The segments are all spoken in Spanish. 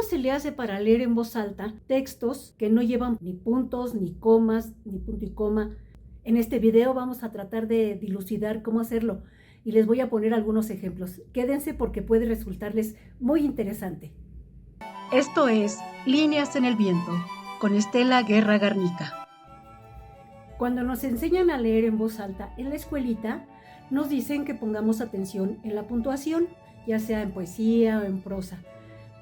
se le hace para leer en voz alta textos que no llevan ni puntos, ni comas, ni punto y coma? En este video vamos a tratar de dilucidar cómo hacerlo y les voy a poner algunos ejemplos. Quédense porque puede resultarles muy interesante. Esto es Líneas en el Viento, con Estela Guerra Garnica. Cuando nos enseñan a leer en voz alta en la escuelita, nos dicen que pongamos atención en la puntuación, ya sea en poesía o en prosa,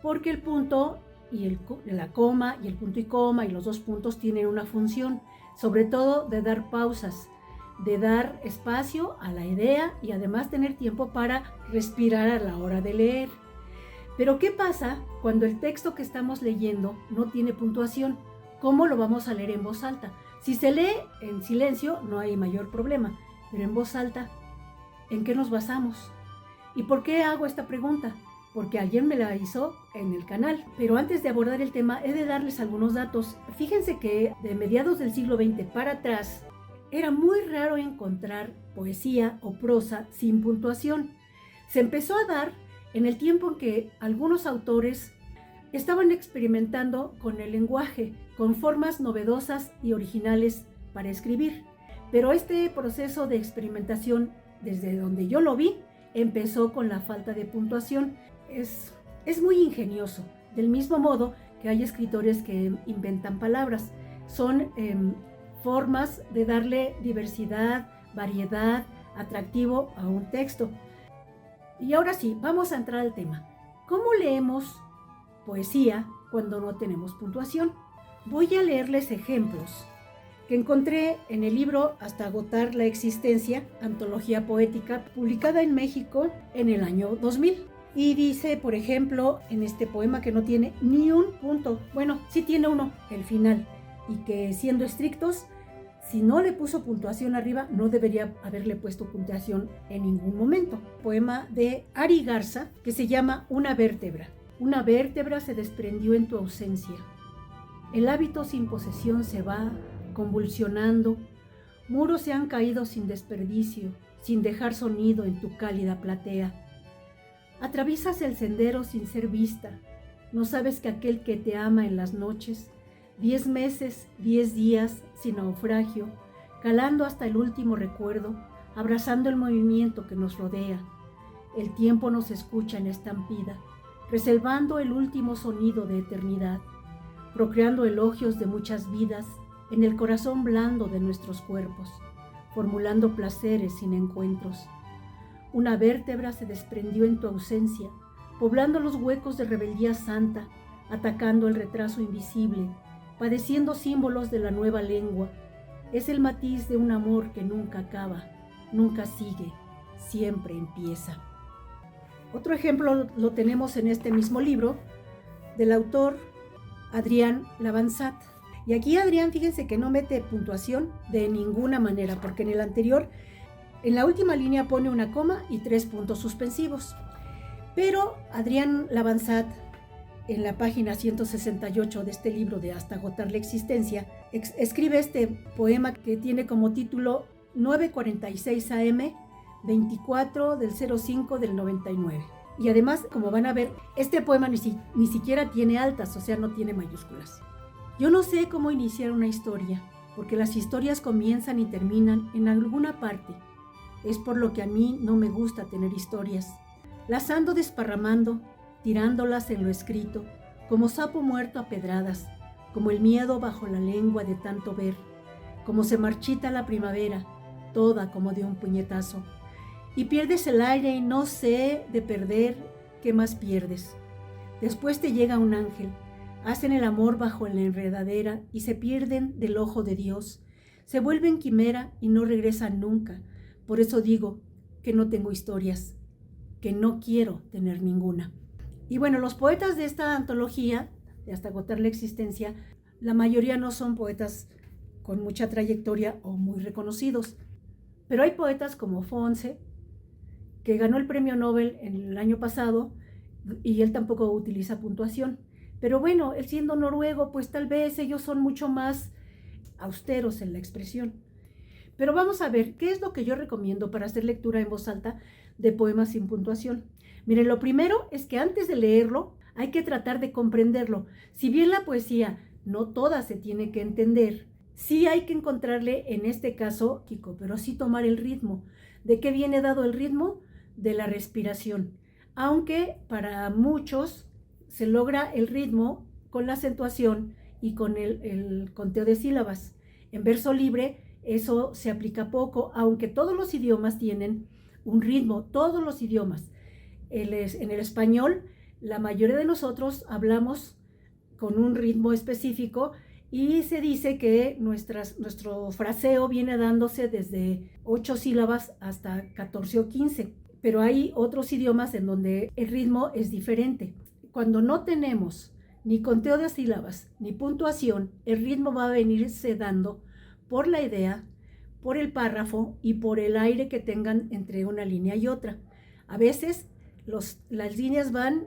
porque el punto y la coma y el punto y coma y los dos puntos tienen una función, sobre todo de dar pausas, de dar espacio a la idea y además tener tiempo para respirar a la hora de leer. Pero ¿qué pasa cuando el texto que estamos leyendo no tiene puntuación? ¿Cómo lo vamos a leer en voz alta? Si se lee en silencio no hay mayor problema, pero en voz alta, ¿en qué nos basamos? ¿Y por qué hago esta pregunta? Porque alguien me la hizo en el canal. Pero antes de abordar el tema, he de darles algunos datos. Fíjense que de mediados del siglo XX para atrás, era muy raro encontrar poesía o prosa sin puntuación. Se empezó a dar en el tiempo en que algunos autores estaban experimentando con el lenguaje, con formas novedosas y originales para escribir. Pero este proceso de experimentación, desde donde yo lo vi, empezó con la falta de puntuación. Es muy ingenioso, del mismo modo que hay escritores que inventan palabras. Son formas de darle diversidad, variedad, atractivo a un texto. Y ahora sí, vamos a entrar al tema. ¿Cómo leemos poesía cuando no tenemos puntuación? Voy a leerles ejemplos que encontré en el libro Hasta agotar la existencia, antología poética, publicada en México en el año 2000. Y dice, por ejemplo, en este poema que no tiene ni un punto, bueno, sí tiene uno, el final, y que siendo estrictos, si no le puso puntuación arriba, no debería haberle puesto puntuación en ningún momento. Poema de Ari Garza, que se llama Una vértebra. Una vértebra se desprendió en tu ausencia. El hábito sin posesión se va convulsionando. Muros se han caído sin desperdicio, sin dejar sonido en tu cálida platea. Atraviesas el sendero sin ser vista. No sabes que aquel que te ama en las noches, 10 meses, 10 días, sin naufragio, calando hasta el último recuerdo, abrazando el movimiento que nos rodea. El tiempo nos escucha en estampida, reservando el último sonido de eternidad, procreando elogios de muchas vidas en el corazón blando de nuestros cuerpos, formulando placeres sin encuentros. Una vértebra se desprendió en tu ausencia, poblando los huecos de rebeldía santa, atacando el retraso invisible, padeciendo símbolos de la nueva lengua. Es el matiz de un amor que nunca acaba, nunca sigue, siempre empieza. Otro ejemplo lo tenemos en este mismo libro, del autor Adrián Lavanzat. Y aquí Adrián, fíjense que no mete puntuación de ninguna manera, porque en el anterior, en la última línea pone una coma y 3 puntos suspensivos. Pero Adrián Lavanzat, en la página 168 de este libro de Hasta agotar la existencia, escribe este poema que tiene como título 9:46 AM, 24 del 05 del 99. Y además, como van a ver, este poema ni siquiera tiene altas, o sea, no tiene mayúsculas. Yo no sé cómo iniciar una historia, porque las historias comienzan y terminan en alguna parte. Es por lo que a mí no me gusta tener historias. Las ando desparramando, tirándolas en lo escrito, como sapo muerto a pedradas, como el miedo bajo la lengua de tanto ver, como se marchita la primavera, toda como de un puñetazo, y pierdes el aire y no sé de perder, ¿qué más pierdes? Después te llega un ángel, hacen el amor bajo la enredadera y se pierden del ojo de Dios, se vuelven quimera y no regresan nunca. Por eso digo que no tengo historias, que no quiero tener ninguna. Y bueno, los poetas de esta antología, de Hasta agotar la existencia, la mayoría no son poetas con mucha trayectoria o muy reconocidos. Pero hay poetas como Fonse, que ganó el premio Nobel en el año pasado, y él tampoco utiliza puntuación. Pero bueno, él siendo noruego, pues tal vez ellos son mucho más austeros en la expresión. Pero vamos a ver, ¿qué es lo que yo recomiendo para hacer lectura en voz alta de poemas sin puntuación? Miren, lo primero es que antes de leerlo, Hay que tratar de comprenderlo. Si bien la poesía no toda se tiene que entender, sí hay que encontrarle en este caso, Kiko, pero sí tomar el ritmo. ¿De qué viene dado el ritmo? De la respiración. Aunque para muchos se logra el ritmo con la acentuación y con el conteo de sílabas. En verso libre eso se aplica poco, aunque todos los idiomas tienen un ritmo, todos los idiomas. En el español, la mayoría de nosotros hablamos con un ritmo específico y se dice que nuestro fraseo viene dándose desde 8 sílabas hasta 14 o 15, pero hay otros idiomas en donde el ritmo es diferente. Cuando no tenemos ni conteo de sílabas ni puntuación, el ritmo va a venirse dando por la idea, por el párrafo y por el aire que tengan entre una línea y otra. A veces las líneas van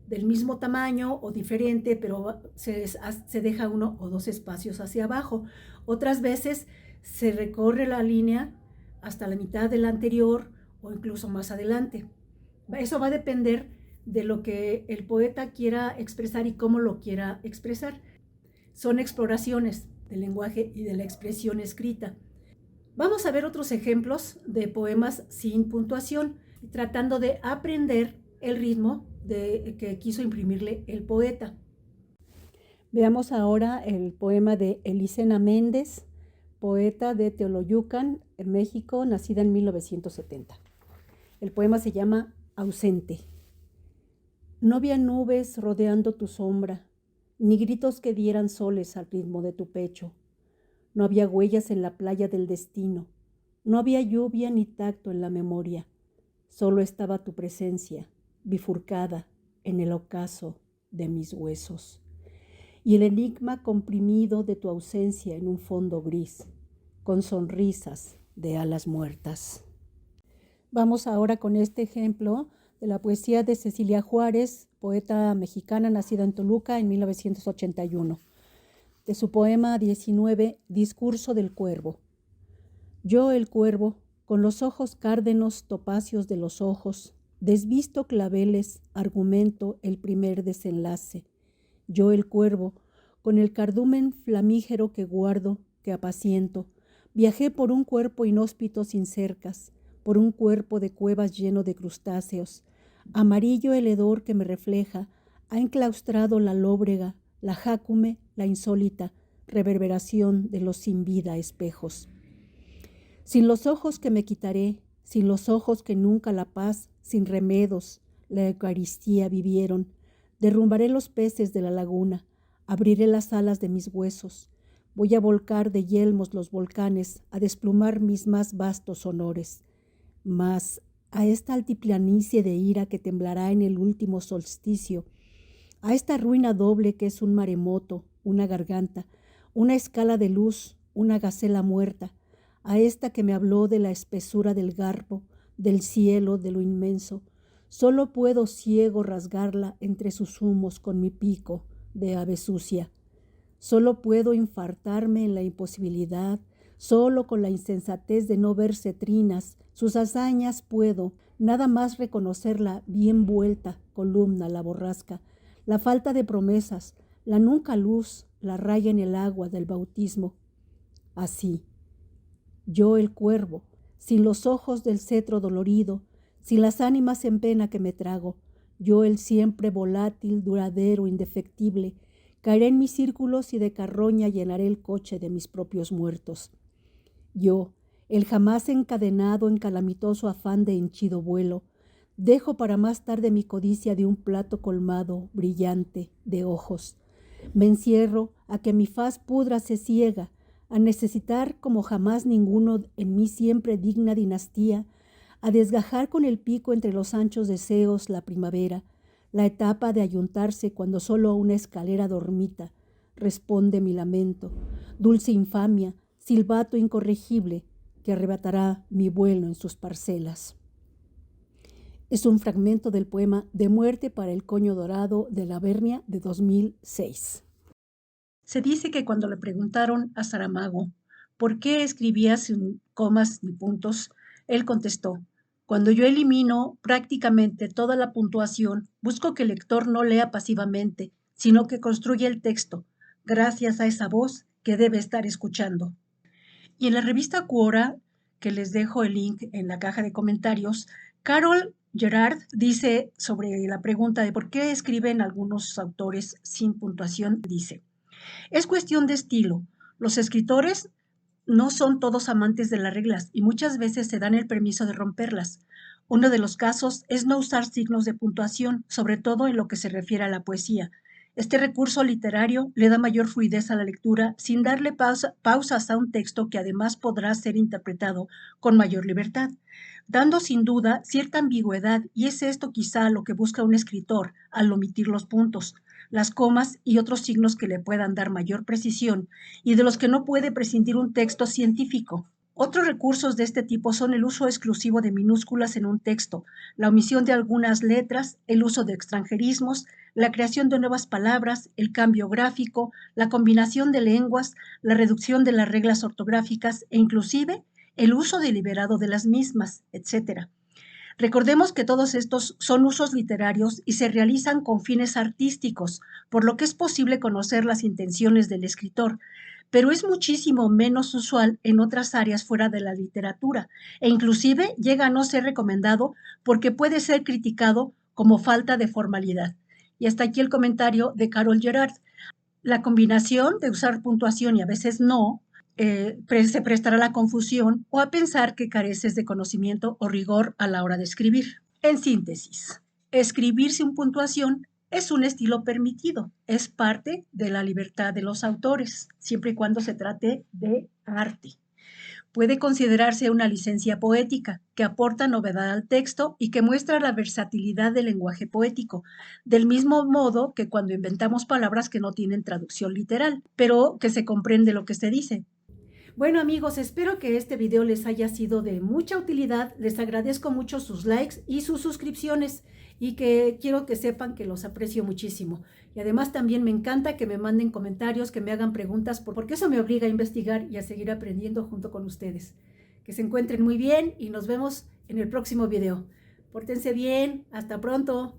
del mismo tamaño o diferente, pero se deja 1 o 2 espacios hacia abajo. Otras veces se recorre la línea hasta la mitad de la anterior o incluso más adelante. Eso va a depender de lo que el poeta quiera expresar y cómo lo quiera expresar. Son exploraciones del lenguaje y de la expresión escrita. Vamos a ver otros ejemplos de poemas sin puntuación, tratando de aprender el ritmo que quiso imprimirle el poeta. Veamos ahora el poema de Elisena Méndez, poeta de Teoloyucan, en México, nacida en 1970. El poema se llama Ausente. No había nubes rodeando tu sombra, ni gritos que dieran soles al ritmo de tu pecho. No había huellas en la playa del destino, no había lluvia ni tacto en la memoria. Solo estaba tu presencia, bifurcada en el ocaso de mis huesos, y el enigma comprimido de tu ausencia en un fondo gris, con sonrisas de alas muertas. Vamos ahora con este ejemplo de la poesía de Cecilia Juárez, poeta mexicana nacida en Toluca en 1981, de su poema 19, Discurso del Cuervo. Yo, el cuervo, con los ojos cárdenos topacios de los ojos, desvisto claveles, argumento el primer desenlace. Yo, el cuervo, con el cardumen flamígero que guardo, que apaciento, viajé por un cuerpo inhóspito sin cercas, por un cuerpo de cuevas lleno de crustáceos. Amarillo el hedor que me refleja, ha enclaustrado la lóbrega, la jácume, la insólita reverberación de los sin vida espejos. Sin los ojos que me quitaré, sin los ojos que nunca la paz, sin remedos, la Eucaristía vivieron, derrumbaré los peces de la laguna, abriré las alas de mis huesos, voy a volcar de yelmos los volcanes, a desplumar mis más vastos honores. Mas a esta altiplanicie de ira que temblará en el último solsticio, a esta ruina doble que es un maremoto, una garganta, una escala de luz, una gacela muerta, a esta que me habló de la espesura del garbo, del cielo, de lo inmenso, solo puedo ciego rasgarla entre sus humos con mi pico de ave sucia. Solo puedo infartarme en la imposibilidad, solo con la insensatez de no ver cetrinas, sus hazañas puedo, nada más reconocerla bien vuelta, columna, la borrasca, la falta de promesas, la nunca luz, la raya en el agua del bautismo. Así, yo el cuervo, sin los ojos del cetro dolorido, sin las ánimas en pena que me trago, yo el siempre volátil, duradero, indefectible, caeré en mis círculos y de carroña llenaré el coche de mis propios muertos. Yo, el jamás encadenado en calamitoso afán de henchido vuelo, dejo para más tarde mi codicia de un plato colmado, brillante, de ojos. Me encierro a que mi faz pudra se ciega, a necesitar como jamás ninguno en mí siempre digna dinastía, a desgajar con el pico entre los anchos deseos la primavera, la etapa de ayuntarse cuando solo una escalera dormita responde mi lamento, dulce infamia, silbato incorregible que arrebatará mi vuelo en sus parcelas. Es un fragmento del poema De muerte para el coño dorado de la Vernia de 2006. Se dice que cuando le preguntaron a Saramago por qué escribía sin comas ni puntos, él contestó: Cuando yo elimino prácticamente toda la puntuación, busco que el lector no lea pasivamente, sino que construya el texto, gracias a esa voz que debe estar escuchando. Y en la revista Quora, que les dejo el link en la caja de comentarios, Carol Gerard dice sobre la pregunta de por qué escriben algunos autores sin puntuación, dice: es cuestión de estilo. Los escritores no son todos amantes de las reglas y muchas veces se dan el permiso de romperlas. Uno de los casos es no usar signos de puntuación, sobre todo en lo que se refiere a la poesía. Este recurso literario le da mayor fluidez a la lectura sin darle pausas a un texto que además podrá ser interpretado con mayor libertad, dando sin duda cierta ambigüedad, y es esto quizá lo que busca un escritor al omitir los puntos, las comas y otros signos que le puedan dar mayor precisión y de los que no puede prescindir un texto científico. Otros recursos de este tipo son el uso exclusivo de minúsculas en un texto, la omisión de algunas letras, el uso de extranjerismos, la creación de nuevas palabras, el cambio gráfico, la combinación de lenguas, la reducción de las reglas ortográficas e inclusive el uso deliberado de las mismas, etc. Recordemos que todos estos son usos literarios y se realizan con fines artísticos, por lo que es posible conocer las intenciones del escritor, pero es muchísimo menos usual en otras áreas fuera de la literatura e inclusive llega a no ser recomendado porque puede ser criticado como falta de formalidad. Y hasta aquí el comentario de Carol Gerard. La combinación de usar puntuación y a veces no se prestará a la confusión o a pensar que careces de conocimiento o rigor a la hora de escribir. En síntesis, escribir sin puntuación es un estilo permitido, es parte de la libertad de los autores, siempre y cuando se trate de arte. Puede considerarse una licencia poética que aporta novedad al texto y que muestra la versatilidad del lenguaje poético, del mismo modo que cuando inventamos palabras que no tienen traducción literal, pero que se comprende lo que se dice. Bueno amigos, espero que este video les haya sido de mucha utilidad. Les agradezco mucho sus likes y sus suscripciones y que quiero que sepan que los aprecio muchísimo. Y además también me encanta que me manden comentarios, que me hagan preguntas, porque eso me obliga a investigar y a seguir aprendiendo junto con ustedes. Que se encuentren muy bien y nos vemos en el próximo video. Pórtense bien, hasta pronto.